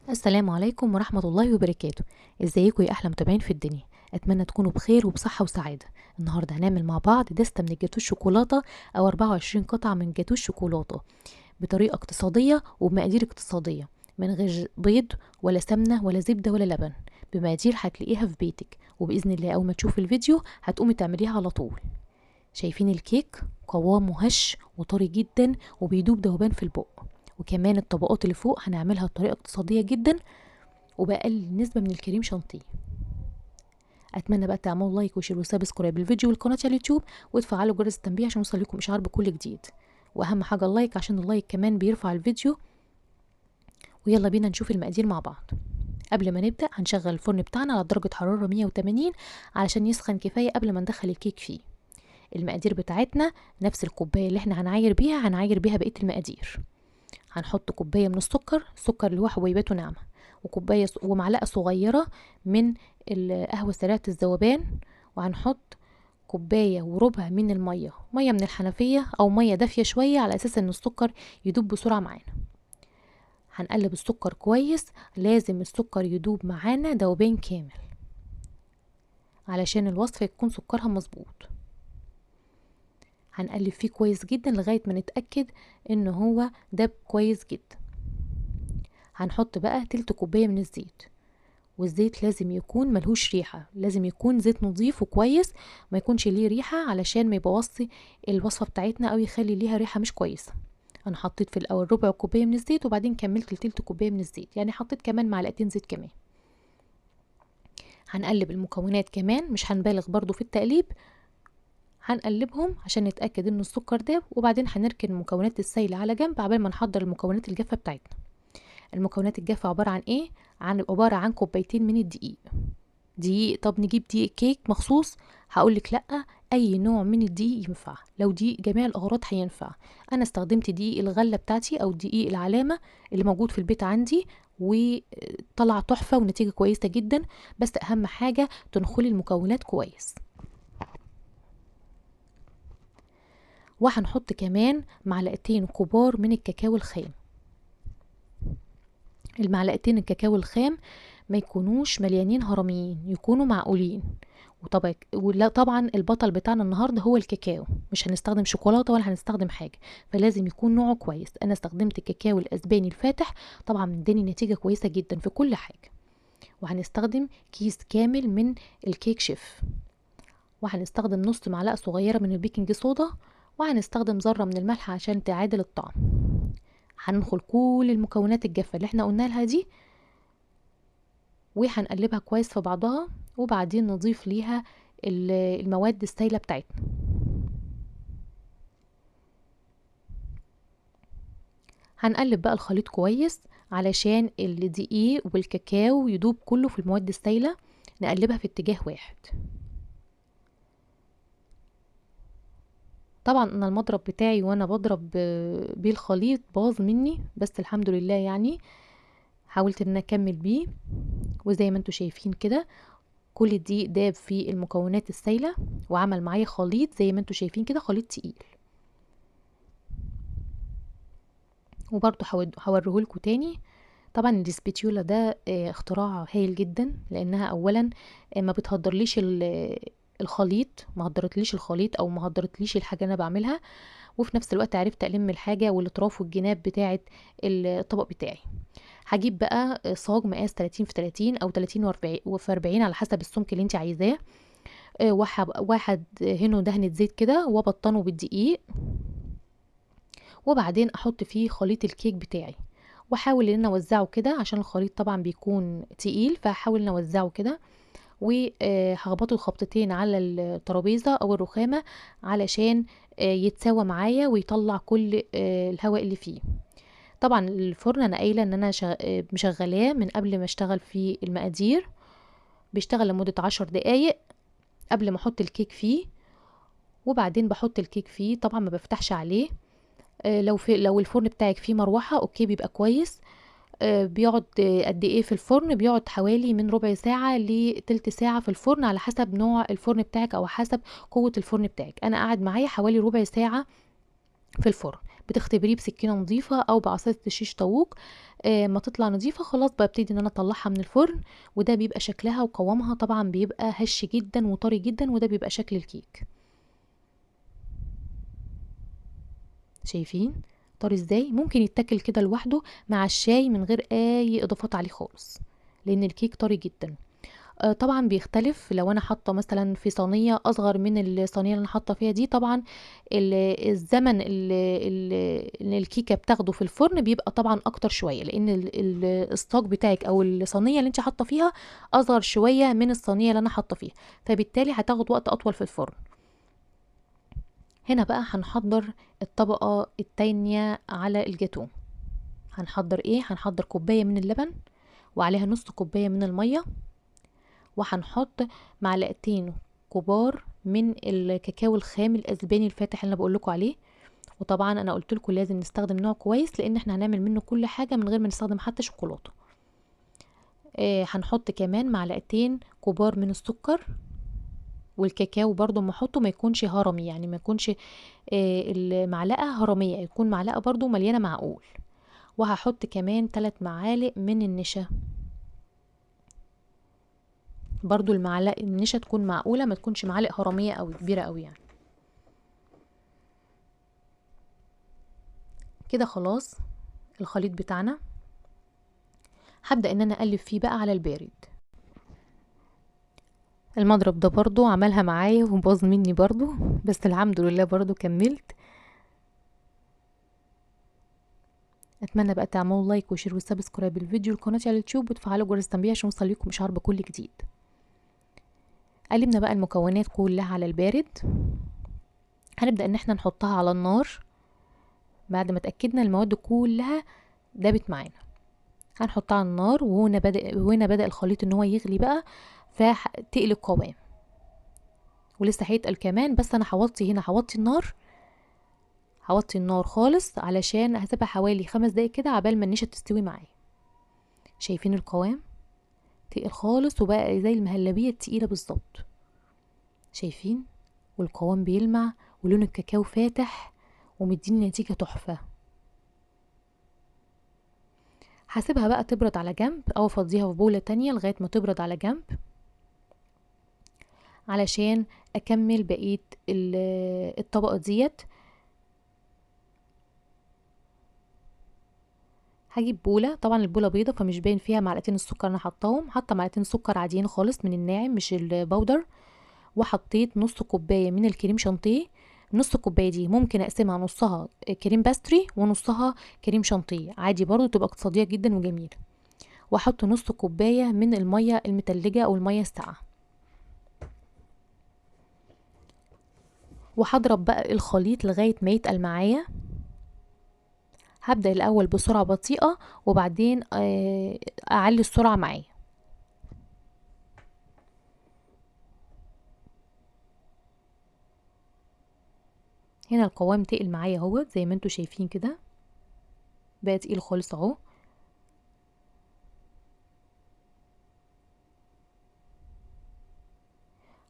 السلام عليكم ورحمة الله وبركاته. ازيكم يا احلى متابعين في الدنيا؟ اتمنى تكونوا بخير وبصحة وسعادة. النهاردة هنعمل مع بعض دستة من الجاتو الشوكولاتة او 24 قطعة من جاتو الشوكولاتة بطريقة اقتصادية وبمقادير اقتصادية، من غير بيض ولا سمنة ولا زبدة ولا لبن، بمقادير هتلاقيها في بيتك، وبإذن الله اول ما تشوف الفيديو هتقومي تعمليها على طول. شايفين الكيك؟ قوامه هش وطري جدا وبيدوب ذوبان في البق، وكمان الطبقات اللي فوق هنعملها بطريقة اقتصادية جدا وبأقل نسبة من الكريم شانتيه. اتمنى بقى تعملوا لايك وشير وسبسكرايب للفيديو والقناه على اليوتيوب وتفعلوا جرس التنبيه عشان يوصل لكم اشعار بكل جديد، واهم حاجه اللايك عشان اللايك كمان بيرفع الفيديو. ويلا بينا نشوف المقادير مع بعض. قبل ما نبدا هنشغل الفرن بتاعنا على درجه حراره 180 علشان يسخن كفايه قبل ما ندخل الكيك فيه. المقادير بتاعتنا نفس الكوبايه اللي احنا هنعاير بيها بقيه المقادير. هنحط كوبايه من السكر اللي هو حبيباته ناعمه، وكوبايه ومعلقه صغيره من القهوه سريعه الذوبان، وهنحط كوبايه وربع من ميه من الحنفيه او ميه دافيه شويه على اساس ان السكر يدوب بسرعه معانا. هنقلب السكر كويس، لازم السكر يدوب معانا ذوبان كامل علشان الوصفه يكون سكرها مظبوط. هنقلب فيه كويس جدا لغايه ما نتاكد ان هو داب كويس جدا. هنحط بقى تلت كوبايه من الزيت، والزيت لازم يكون ملهوش ريحة، لازم يكون زيت نظيف وكويس، ما يكونش ليه ريحة علشان ما يبوظش الوصفة بتاعتنا او يخلي ليها ريحة مش كويسة. انا حطيت في الاول ربع كوباية من الزيت وبعدين كملت لتلت كوباية من الزيت، يعني حطيت كمان معلقتين زيت كمان. هنقلب المكونات كمان، مش هنبالغ برضو في التقليب، هنقلبهم عشان نتأكد ان السكر داب، وبعدين هنركن المكونات السايلة على جنب عبال ما نحضر المكونات الجافة بتاعتنا. المكونات الجافة عبارة عن ايه؟ عبارة عن كوبايتين من الدقيق. دقيق؟ طب نجيب دقيق كيك مخصوص؟ هقولك لأ، اي نوع من الدقيق ينفع، لو دقيق جميع الاغراض هينفع. انا استخدمت دقيق الغلة بتاعتي او دقيق العلامة اللي موجود في البيت عندي، وطلع تحفة ونتيجة كويسة جدا. بس اهم حاجة تنخلي المكونات كويس. وهنحط كمان معلقتين كبار من الكاكاو الخام. المعلقتين الكاكاو الخام ما يكونوش مليانين هرميين، يكونوا معقولين. ولا طبعا البطل بتاعنا النهارده هو الكاكاو، مش هنستخدم شوكولاته ولا هنستخدم حاجه، فلازم يكون نوعه كويس. انا استخدمت الكاكاو الاسباني الفاتح، طبعا اداني نتيجه كويسه جدا في كل حاجه. وهنستخدم كيس كامل من الكيك شيف، وهنستخدم نص معلقه صغيره من البيكنج صودا، وهنستخدم ذره من الملح عشان تعادل الطعم. هندخل كل المكونات الجافه اللي احنا قلنا لها دي، وهنقلبها كويس في بعضها، وبعدين نضيف ليها المواد السائلة بتاعتنا. هنقلب بقى الخليط كويس علشان الدقيق والكاكاو يدوب كله في المواد السائلة، نقلبها في اتجاه واحد. طبعا انا المضرب بتاعي وانا بضرب بيه الخليط باظ مني، بس الحمد لله يعني حاولت ان اكمل بيه. وزي ما انتوا شايفين كده كل الدقيق داب في المكونات السائلة وعمل معايا خليط زي ما انتوا شايفين كده، خليط تقيل. وبرضو هوريهولكوا تاني. طبعا السبيتيولا ده اختراع هايل جدا، لانها اولا ما بتهدرليش الخليط، ما هدرتليش الخليط او ما هدرتليش الحاجه انا بعملها، وفي نفس الوقت عرفت الم الحاجه والاطراف والجناب بتاعه الطبق بتاعي. هجيب بقى صاج مقاس 30 في 30 او 30 في 40 على حسب السمك اللي انت عايزاه. واحد هنا دهنة زيت كده وبطنه بالدقيق، وبعدين احط فيه خليط الكيك بتاعي، واحاول ان انا اوزعه كده عشان الخليط طبعا بيكون تقيل، فهحاول ان اوزعه كده. وهخبطه خبطتين على الترابيزه او الرخامه علشان يتساوى معايا ويطلع كل الهواء اللي فيه. طبعا الفرن انا قايله ان انا مشغلاه من قبل ما اشتغل في المقادير، بيشتغل لمده 10 دقايق قبل ما احط الكيك فيه. وبعدين بحط الكيك فيه، طبعا ما بفتحش عليه. لو الفرن بتاعك فيه مروحه اوكي بيبقى كويس. بيقعد قد ايه في الفرن؟ بيقعد حوالي من ربع ساعة لتلت ساعة في الفرن على حسب نوع الفرن بتاعك او حسب قوة الفرن بتاعك. انا قاعد معايا حوالي ربع ساعة في الفرن. بتختبريه بسكينه نظيفه او بعصايه الشيش طاووق. ما تطلع نظيفه خلاص ببتدي ان انا اطلعها من الفرن، وده بيبقى شكلها وقوامها طبعا بيبقى هش جدا وطري جدا، وده بيبقى شكل الكيك. شايفين طري ازاي؟ ممكن يتاكل كده لوحده مع الشاي من غير اي اضافات عليه خالص، لان الكيك طري جدا. طبعا بيختلف لو انا حاطه مثلا في صينيه اصغر من الصينيه اللي انا حاطه فيها دي. طبعا الزمن اللي الكيكه بتاخده في الفرن بيبقى طبعا اكتر شويه، لان الصاج بتاعك او الصينيه اللي انت حاطه فيها اصغر شويه من الصينيه اللي انا حاطه فيها، فبالتالي هتاخد وقت اطول في الفرن. هنا بقى هنحضر الطبقه التانية على الجاتو. هنحضر ايه؟ هنحضر كوبايه من اللبن وعليها نص كوبايه من الميه، وهنحط معلقتين كبار من الكاكاو الخام الاسباني الفاتح اللي انا بقول لكم عليه. وطبعا انا قلت لكم لازم نستخدم نوع كويس، لان احنا هنعمل منه كل حاجه من غير ما نستخدم حتى شوكولاته. هنحط كمان معلقتين كبار من السكر، والكاكاو برضو ما احطه ما يكونش هرمي، يعني ما يكونش المعلقه هرميه، يكون معلقه برضو مليانه معقول. وهحط كمان 3 معالق من النشا، برضو المعلقه النشا تكون معقوله، ما تكونش معالق هرميه قوي كبيره قوي يعني. كده خلاص الخليط بتاعنا. هبدأ ان انا اقلب فيه بقى على البارد. المضرب ده برضو عملها معايا وباظ مني برضو، بس الحمد لله برضو كملت. اتمنى بقى تعملوا لايك وشير وسبسكرايب الفيديو لقناتي على اليوتيوب، وتفعلوا جرس التنبيه عشان يوصلكم اشعار بكل جديد. قلبنا بقى المكونات كلها على البارد. هنبدأ ان احنا نحطها على النار بعد ما اتأكدنا المواد كلها دابت معانا. هنحطها على النار، وهنا بدأ الخليط ان هو يغلي بقى، فتقلب قوام، ولسه هيتقل كمان. بس انا هنا هوطي النار خالص، علشان هسيبها حوالي 5 دقايق كده عبال ما النشا تستوي معايا. شايفين القوام؟ تقل خالص وبقى زي المهلبية التقيلة بالظبط. شايفين؟ والقوام بيلمع ولون الكاكاو فاتح ومديني نتيجة تحفة. هسيبها بقى تبرد على جنب، او افضيها في بولة تانية لغاية ما تبرد على جنب، علشان اكمل بقية الطبقة ديت. هجيب بولة، طبعا البولة بيضة فمش باين فيها معلقتين السكر، انا حطاهم، حاطه معلقتين سكر عاديين خالص من الناعم مش البودر. وحطيت نص كوباية من الكريم شانتيه. نص كوباية دي ممكن اقسمها نصها كريم باستري ونصها كريم شانتيه عادي، برضو تبقى اقتصادية جدا وجميلة. واحط نص كوباية من المية المتلجة او المية الساقعة. وهضرب بقى الخليط لغاية ما يتقل معايا. هبدأ الاول بسرعة بطيئة، وبعدين اعلي السرعة معايا. هنا القوام تقل معايا اهو زي ما انتوا شايفين كده، بقى تقيل خالص اهو.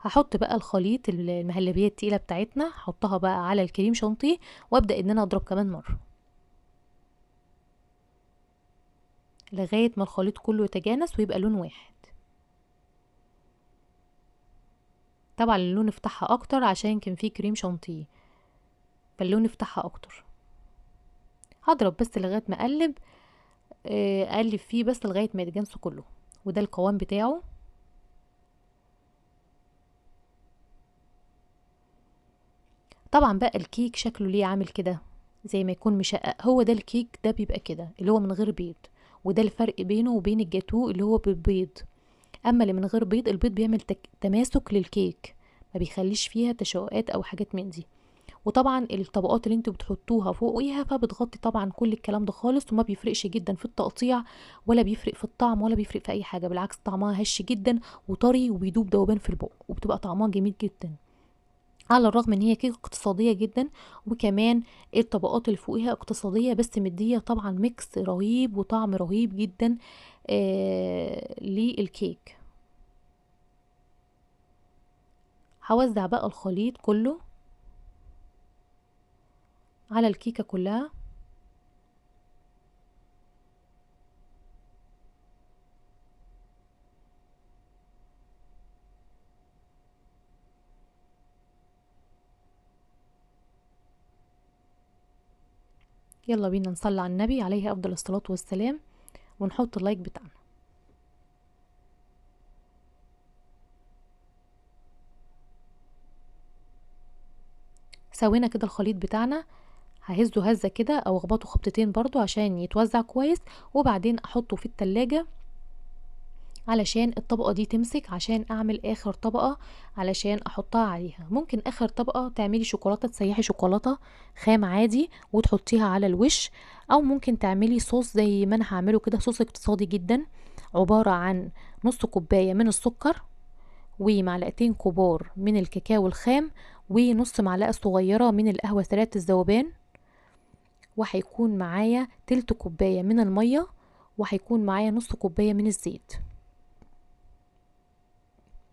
هحط بقى الخليط المهلبية التقيلة بتاعتنا، هحطها بقى على الكريم شانتيه، وابدأ ان انا اضرب كمان مرة لغاية ما الخليط كله يتجانس ويبقى لون واحد. طبعا اللون افتحها اكتر عشان كان فيه كريم شانتيه، فاللون افتحها اكتر. هضرب بس لغاية ما اقلب فيه بس لغاية ما يتجانسوا كله. وده القوام بتاعه. طبعا بقى الكيك شكله ليه عامل كده زي ما يكون مشقق، هو ده الكيك ده بيبقى كده اللي هو من غير بيض. وده الفرق بينه وبين الجاتو اللي هو بالبيض. اما اللي من غير بيض، البيض بيعمل تماسك للكيك، ما بيخليش فيها تشققات او حاجات من دي. وطبعا الطبقات اللي انتوا بتحطوها فوقيها فبتغطي طبعا كل الكلام ده خالص، وما بيفرقش جدا في التقطيع، ولا بيفرق في الطعم، ولا بيفرق في اي حاجه. بالعكس طعمها هش جدا وطري وبيدوب دوبان في البق، وبتبقى طعمها جميل جدا، على الرغم ان هي كيكه اقتصاديه جدا. وكمان الطبقات اللي فوقيها اقتصاديه، بس مديه طبعا ميكس رهيب وطعم رهيب جدا للكيك. هوزع بقى الخليط كله على الكيكة كلها. يلا بينا نصلي على النبي عليه افضل الصلاة والسلام ونحط اللايك بتاعنا. سوينا كده الخليط بتاعنا، ههزه هزة كده او اخبطه خبطتين برضو عشان يتوزع كويس، وبعدين احطه في التلاجة علشان الطبقة دي تمسك، عشان اعمل اخر طبقة علشان احطها عليها. ممكن اخر طبقة تعملي شوكولاتة، تسيحي شوكولاتة خام عادي وتحطيها على الوش، او ممكن تعملي صوص زي ما انا هعمله كده، صوص اقتصادي جدا، عبارة عن نص كوباية من السكر ومعلقتين كبار من الكاكاو الخام ونص معلقة صغيرة من القهوة سريعة الذوبان، وهيكون معايا تلت كوباية من المية، وهيكون معايا نص كوباية من الزيت.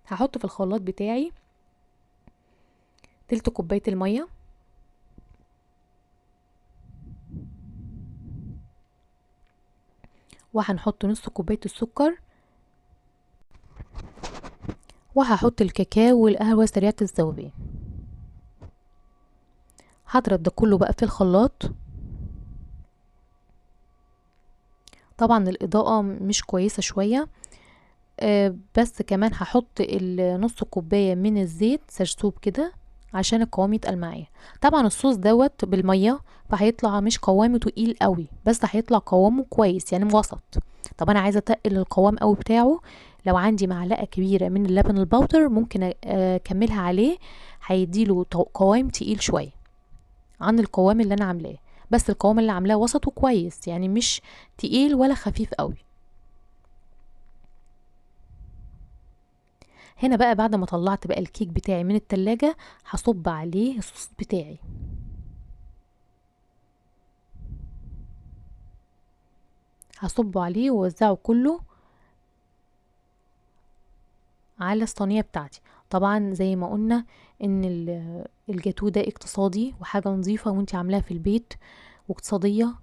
هحط في الخلاط بتاعي تلت كوباية المية، وهنحط نص كوباية السكر، وهحط الكاكاو والقهوة سريعة الذوبان. هضرب ده كله بقى في الخلاط. طبعا الإضاءة مش كويسة شوية، بس كمان هحط نص كوباية من الزيت سرسوب كده عشان القوام يتقل معايا. طبعا الصوص دوت بالمية فهيطلع مش قوامه تقيل قوي، بس هيطلع قوامه كويس يعني وسط. طب انا عايزه اتقل القوام قوي بتاعه، لو عندي معلقه كبيره من اللبن البودر ممكن اكملها عليه، هيديله قوام تقيل شويه عن القوام اللي انا عاملاه، بس القوام اللي عاملاه وسط وكويس يعني مش تقيل ولا خفيف قوي. هنا بقى بعد ما طلعت بقى الكيك بتاعي من التلاجة هصب عليه الصوص بتاعي. هصبه عليه ووزعه كله على الصينية بتاعتي. طبعا زي ما قلنا ان الجاتو ده اقتصادي وحاجة نظيفة وانتي عاملاها في البيت، واقتصادية،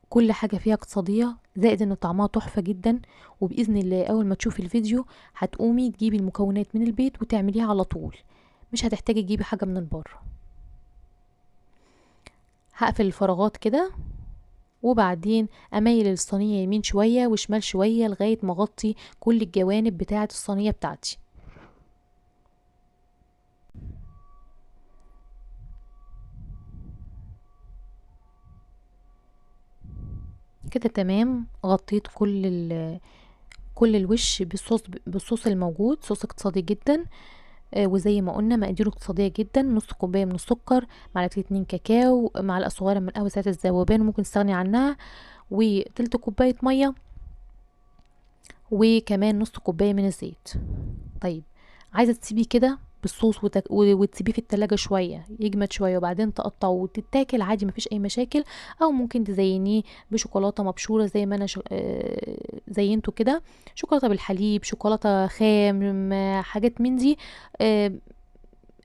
كل حاجة فيها اقتصادية، زائد ان طعمها تحفة جدا. وبإذن الله اول ما تشوفي الفيديو هتقومي تجيبي المكونات من البيت وتعمليها على طول، مش هتحتاجي تجيبي حاجة من البر. هقفل الفراغات كده، وبعدين اميل الصينية يمين شوية وشمال شوية لغاية ما اغطي كل الجوانب بتاعة الصينية بتاعتي. كده تمام، غطيت كل الوش بالصوص الموجود، صوص اقتصادي جدا. وزي ما قلنا مقاديره اقتصادية جدا، نص كوباية من السكر، معلقتين 2 كاكاو، معلقة صغيرة من قهوة ساعة الذوبان وممكن تستغني عنها، وتلت كوباية مية، وكمان نص كوباية من الزيت. طيب عايزة تسيبيه كده بالصوص وتسيبيه في التلاجة شوية يجمد شوية، وبعدين تقطعه وتتاكل عادي مفيش اي مشاكل. او ممكن تزينيه بشوكولاتة مبشورة زي ما انا زينته كده، شوكولاتة بالحليب، شوكولاتة خام، حاجات من دي. آه،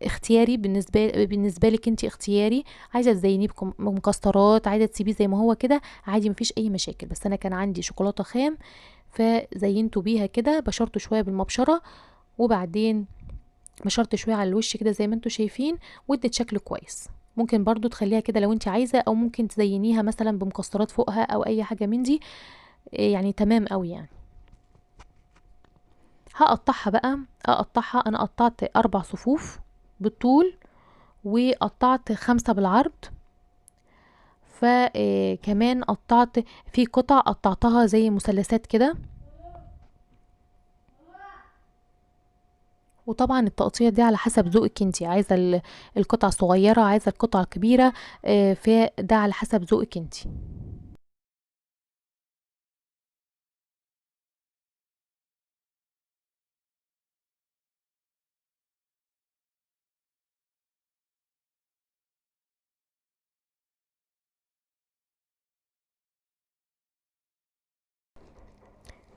اختياري بالنسبه لك انت، اختياري. عايزه تزينيه بمكسرات، عايزه تسيبيه زي ما هو كده عادي مفيش اي مشاكل. بس انا كان عندي شوكولاته خام فزينته بيها كده، بشرته شويه بالمبشره، وبعدين بشرت شويه على الوش كده زي ما انتم شايفين، وادت شكل كويس. ممكن برضو تخليها كده لو انت عايزه، او ممكن تزينيها مثلا بمكسرات فوقها او اي حاجه من دي، يعني تمام قوي يعني. هقطعها بقى، انا قطعت 4 صفوف بالطول، وقطعت 5 بالعرض، فكمان قطعت في قطع قطعتها زي مثلثات كده. وطبعا التقطيع دي على حسب ذوقك انتي، عايزه القطع صغيره، عايزه القطع كبيره، فده على حسب ذوقك انتي.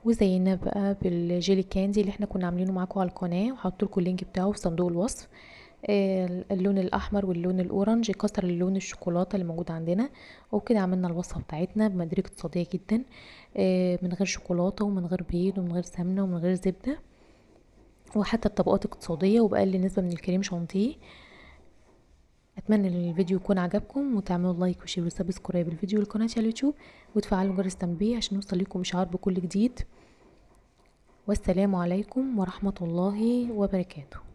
وزينا بقى بالجيلي كاندي اللي احنا كنا عاملينه معاكم على القناه، وهحط لكم اللينك بتاعه في صندوق الوصف. اللون الاحمر واللون الاورنج كسر اللون الشوكولاته اللي موجود عندنا. وبكده عملنا الوصفه بتاعتنا بمقادير اقتصاديه جدا، من غير شوكولاته ومن غير بيض ومن غير سمنه ومن غير زبده، وحتى بطبقات اقتصاديه وباقل نسبه من الكريم شانتيه. اتمنى ان الفيديو يكون عجبكم، وتعملوا لايك وشير وسبسكرايب الفيديو لقناتي على اليوتيوب، وتفعلوا جرس التنبيه عشان يوصل لكم اشعار بكل جديد. والسلام عليكم ورحمه الله وبركاته.